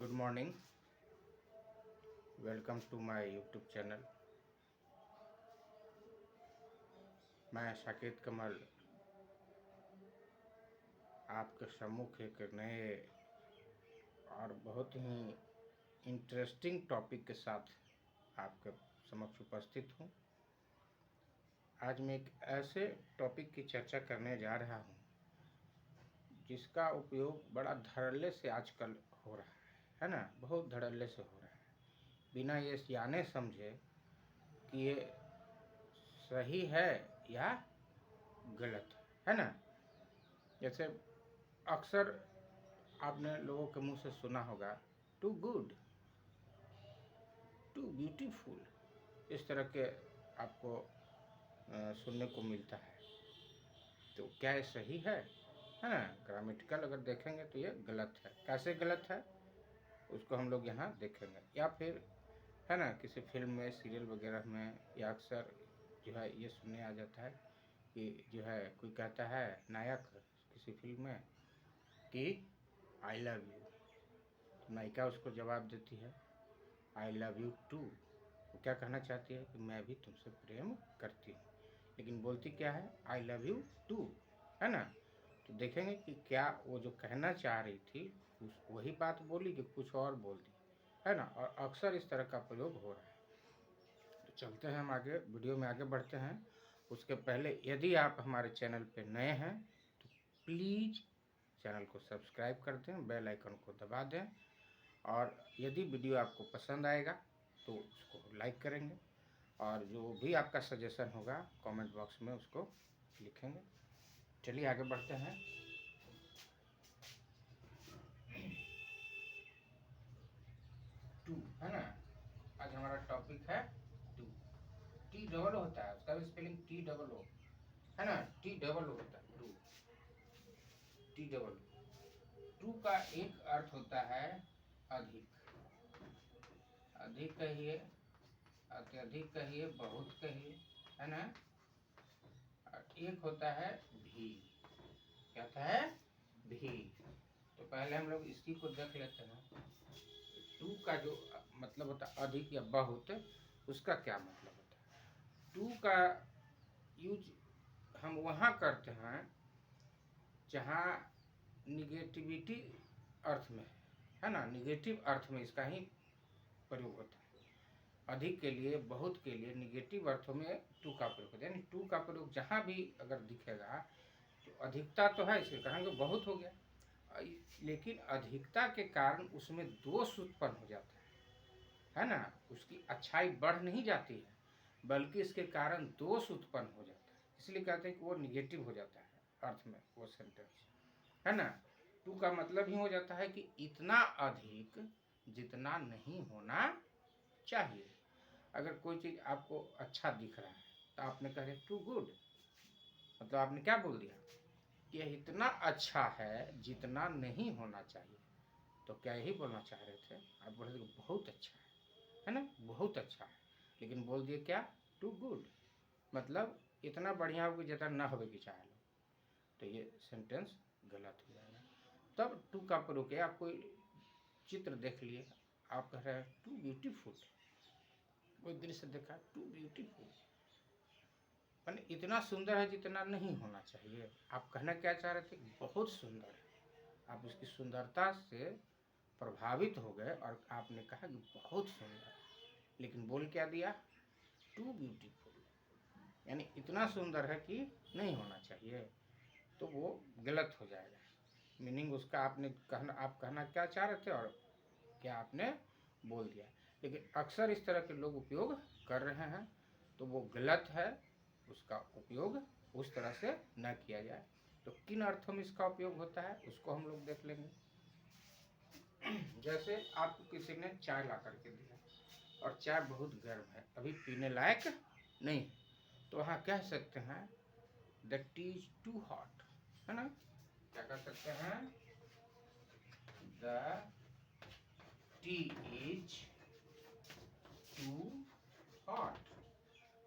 Good morning. Welcome to my YouTube channel. मैं शाकिर कमल आपके सम्मुख एक नए और बहुत ही इंटरेस्टिंग टॉपिक के साथ आपके समक्ष उपस्थित हूँ। आज मैं एक ऐसे टॉपिक की चर्चा करने जा रहा हूँ जिसका उपयोग बड़ा धड़ल्ले से आजकल हो रहा है ना, बहुत धड़ल्ले से हो रहा है, बिना ये जाने समझे कि ये सही है या गलत है ना। जैसे अक्सर आपने लोगों के मुंह से सुना होगा टू गुड, टू ब्यूटीफुल, इस तरह के आपको सुनने को मिलता है। तो क्या ये सही है ना? ग्रामेटिकल अगर देखेंगे तो ये गलत है। कैसे गलत है उसको हम लोग यहाँ देखेंगे। या फिर है ना, किसी फिल्म में, सीरियल वगैरह में या अक्सर जो है ये सुनने आ जाता है कि जो है कोई कहता है नायक किसी फिल्म में कि आई लव यू, तो नायिका उसको जवाब देती है आई लव यू टू। वो क्या कहना चाहती है कि मैं भी तुमसे प्रेम करती हूँ, लेकिन बोलती क्या है आई लव यू टू, है ना। तो देखेंगे कि क्या वो जो कहना चाह रही थी उस वही बात बोली कि कुछ और बोल दी, है ना। और अक्सर इस तरह का प्रयोग हो रहा है। तो चलते हैं हम आगे, वीडियो में आगे बढ़ते हैं। उसके पहले यदि आप हमारे चैनल पे नए हैं तो प्लीज़ चैनल को सब्सक्राइब कर दें, बेल आइकन को दबा दें, और यदि वीडियो आपको पसंद आएगा तो उसको लाइक करेंगे, और जो भी आपका सजेशन होगा कमेंट बॉक्स में उसको लिखेंगे। चलिए आगे बढ़ते हैं। टू, है ना, आज हमारा टॉपिक है टू। टी डबल ओ होता है, उसका भी स्पेलिंग टी डबल ओ, है ना, टी डबल ओ होता है too, T double O. Too का एक अर्थ होता है अधिक, अधिक कहिए, अत्यधिक कहिए, बहुत कहिए, है ना। और एक होता है भी, क्या होता है भी। तो पहले हम लोग इसी को देख लेते हैं। टू का जो मतलब होता है अधिक या बहुत, उसका क्या मतलब होता है। टू का यूज हम वहाँ करते हैं जहाँ निगेटिविटी अर्थ में है ना, निगेटिव अर्थ में इसका ही प्रयोग होता है। अधिक के लिए, बहुत के लिए निगेटिव अर्थों में टू का प्रयोग होता है। यानी टू का प्रयोग जहाँ भी अगर दिखेगा तो अधिकता तो है, इसे कहेंगे बहुत हो गया, लेकिन अधिकता के कारण उसमें दोष उत्पन्न हो जाता है ना। उसकी अच्छाई बढ़ नहीं जाती है, बल्कि इसके कारण दोष उत्पन्न हो जाता है। इसलिए कहते हैं कि वो निगेटिव हो जाता है अर्थ में वो सेंटेंस, है ना। टू का मतलब ही हो जाता है कि इतना अधिक जितना नहीं होना चाहिए। अगर कोई चीज़ आपको अच्छा दिख रहा है तो आपने कहा टू गुड, मतलब आपने क्या बोल दिया कि यह इतना अच्छा है जितना नहीं होना चाहिए। तो क्या यही बोलना चाह रहे थे आप? बोल रहे थे बहुत अच्छा है ना, बहुत अच्छा है, लेकिन बोल दिए क्या टू गुड, मतलब इतना बढ़िया हो कि जितना ना हो कि चाहे लो। तो ये सेंटेंस गलत हो जाएगा। तब टू का प्रयोग है। आप कोई चित्र देख लिए, आप कह रहे हैं टू ब्यूटीफुल, कोई दृश्य देखा टू ब्यूटीफुल, मैंने इतना सुंदर है जितना नहीं होना चाहिए। आप कहना क्या चाह रहे थे? बहुत सुंदर है। आप उसकी सुंदरता से प्रभावित हो गए और आपने कहा कि बहुत सुंदर, लेकिन बोल क्या दिया? टू ब्यूटीफुल, यानी इतना सुंदर है कि नहीं होना चाहिए। तो वो गलत हो जाएगा। मीनिंग उसका आपने कहना, आप कहना क्या चाह रहे थे और क्या आपने बोल दिया। लेकिन अक्सर इस तरह के लोग उपयोग कर रहे हैं, तो वो गलत है। उसका उपयोग उस तरह से न किया जाए। तो किन अर्थों में इसका उपयोग होता है उसको हम लोग देख लेंगे। जैसे आपको किसी ने चाय ला करके दिया और चाय बहुत गर्म है, अभी पीने लायक नहीं है, तो वहाँ कह सकते हैं the tea is too hot, है ना। क्या कह सकते हैं? The tea is too hot,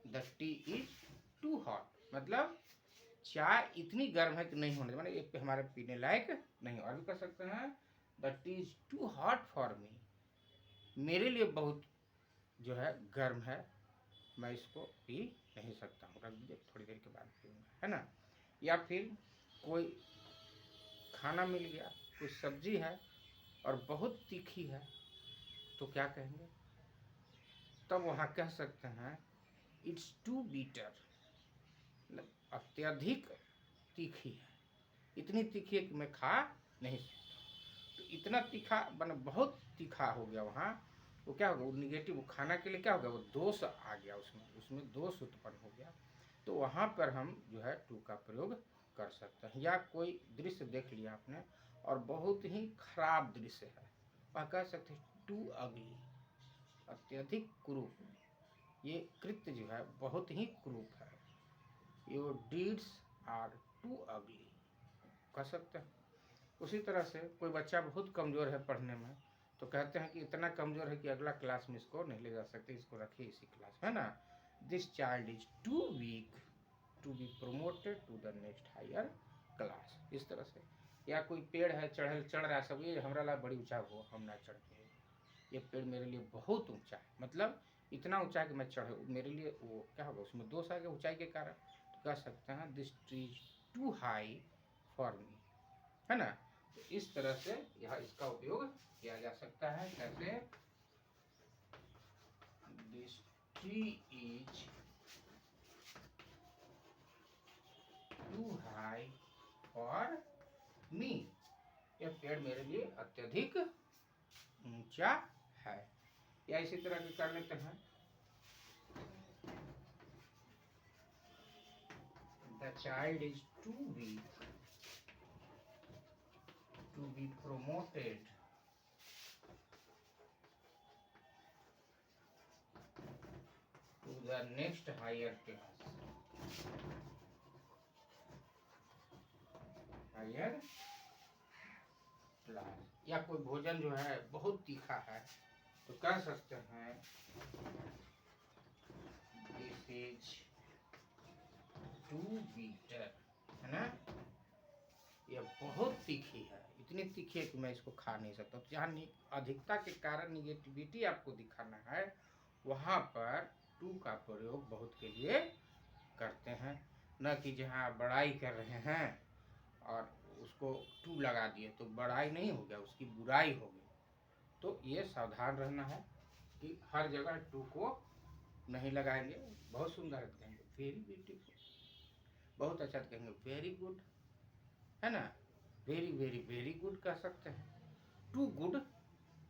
the tea is too hot, मतलब चाय इतनी गर्म है कि नहीं होने, माने एक हमारे पीने लायक नहीं। और भी कह सकते हैं the tea is too hot for me, मेरे लिए बहुत जो है गर्म है, मैं इसको पी नहीं सकता हूँ, रख दीजिए थोड़ी देर के बाद पीऊँगा, है ना। या फिर कोई खाना मिल गया, कोई सब्जी है और बहुत तीखी है, तो क्या कहेंगे, तब वहाँ कह सकते हैं इट्स टू बीटर, मतलब अत्यधिक तीखी है, इतनी तीखी है कि मैं खा नहीं सकता। तो इतना तीखा बना, बहुत तीखा हो गया वहाँ, वो क्या होगा, वो निगेटिव, वो खाना के लिए क्या हो गया, वो दोष आ गया, उसमें दोष उत्पन्न हो गया। तो वहाँ पर हम जो है टू का प्रयोग कर सकते हैं। या कोई दृश्य देख लिया आपने और बहुत ही खराब दृश्य है, वह कह सकते हैं टू अगली, अत्यधिक क्रूप, ये कृत्य जो है बहुत ही क्रूप है, योर डीड्स आर टू अगली, कह सकते हैं। उसी तरह से कोई बच्चा बहुत कमज़ोर है पढ़ने में, तो कहते हैं कि इतना कमज़ोर है कि अगला क्लास में इसको नहीं ले जा सकते, इसको रखिए इसी क्लास, है ना। This child is too weak to be promoted to the next higher class, इस तरह से। या कोई पेड़ है, चढ़ रहा है सब, ये हमारा ला बड़ी ऊँचा हो, हम ना चढ़ के, ये पेड़ मेरे लिए बहुत ऊँचा है, मतलब इतना ऊँचा है कि मैं चढ़, मेरे लिए वो क्या होगा, उसमें दोष आ गया ऊँचाई के कारण, तो कह सकते हैं this tree is too high for me, है ना। तो इस तरह से यह इसका उपयोग किया जा सकता है। कैसे, this tree is too high for me, यह पेड़ मेरे लिए अत्यधिक ऊंचा है। या इसी तरह के कर लेते हैं, the child is too weak to be promoted to the next higher class, higher class। या कोई भोजन जो है बहुत तीखा है, तो कह सकते हैं दिस इज टू बीटर, है ना, यह बहुत तीखी है, इतनी तीखी है कि मैं इसको खा नहीं सकता। तो जहाँ अधिकता के कारण निगेटिविटी आपको दिखाना है, वहाँ पर टू का प्रयोग बहुत के लिए करते हैं, न कि जहाँ आप बड़ाई कर रहे हैं और उसको टू लगा दिए तो बड़ाई नहीं हो गया, उसकी बुराई हो गई। तो ये सावधान रहना है कि हर जगह टू को नहीं लगाएंगे। बहुत सुंदर कहेंगे वेरी ब्यूटीफुल, बहुत अच्छा कहेंगे वेरी गुड, है ना, वेरी वेरी वेरी गुड कह सकते हैं, टू गुड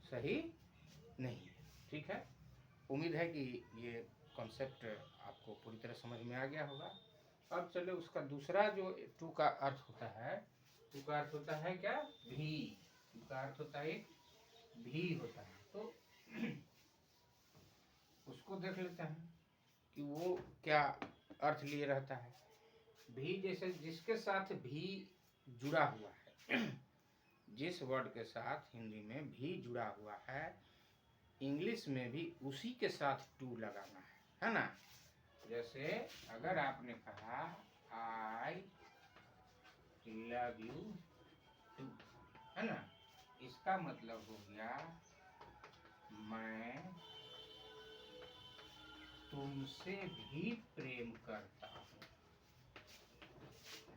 सही नहीं है। ठीक है, उम्मीद है कि ये कॉन्सेप्ट आपको पूरी तरह समझ में आ गया होगा। अब चलो उसका दूसरा जो टू का अर्थ होता है, टू का अर्थ होता है क्या, भी, टू का अर्थ होता है भी होता है। तो उसको देख लेते हैं कि वो क्या अर्थ लिए रहता है। भी जैसे जिसके साथ भी जुड़ा हुआ है, जिस वर्ड के साथ हिंदी में भी जुड़ा हुआ है, इंग्लिश में भी उसी के साथ टू लगाना है ना। जैसे अगर आपने कहा आई लव यू टू, है ना, इसका मतलब हो गया मैं तुमसे भी प्रेम करता हूँ,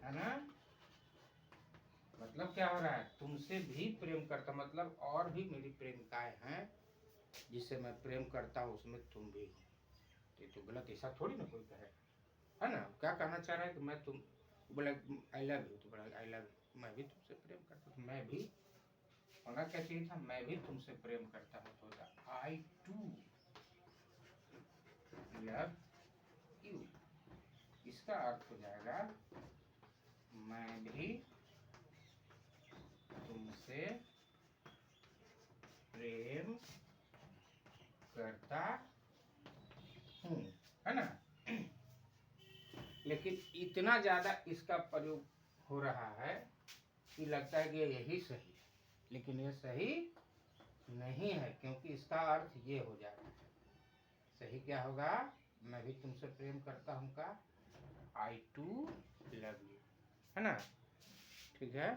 है ना। मतलब क्या हो रहा है, तुमसे भी प्रेम करता, मतलब और भी मेरी प्रेमिकाएं हैं जिससे मैं प्रेम करता हूँ, उसमें तुम भी हो। ये तो गलत, ऐसा थोड़ी ना कोई कहे, है ना। क्या कहना चाह रहा है कि मैं तुम बोला आई लव यू, तो बोला आई लव यू, मैं भी तुमसे प्रेम करता हूँ, मैं भी होना क्या चाहिए था, मैं भी तुमसे प्रेम करता हूँ, तो होता आई टू लव यू। इसका अर्थ हो जाएगा मैं भी तुमसे प्रेम करता हूँ, है ना। लेकिन इतना ज्यादा इसका प्रयोग हो रहा है कि लगता है कि यही सही है, लेकिन ये सही नहीं है, क्योंकि इसका अर्थ ये हो जाता है। सही क्या होगा, मैं भी तुमसे प्रेम करता हूँ का आई टू लव यू, है ना। ठीक है,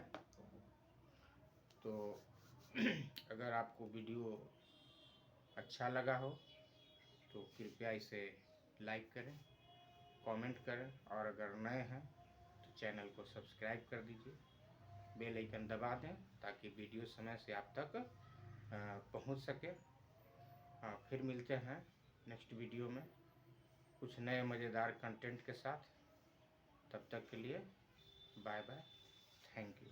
तो अगर आपको वीडियो अच्छा लगा हो तो कृपया इसे लाइक करें, कमेंट करें, और अगर नए हैं तो चैनल को सब्सक्राइब कर दीजिए, बेल आइकन दबा दें ताकि वीडियो समय से आप तक पहुंच सके। फिर मिलते हैं नेक्स्ट वीडियो में कुछ नए मज़ेदार कंटेंट के साथ। तब तक के लिए बाय बाय, थैंक यू।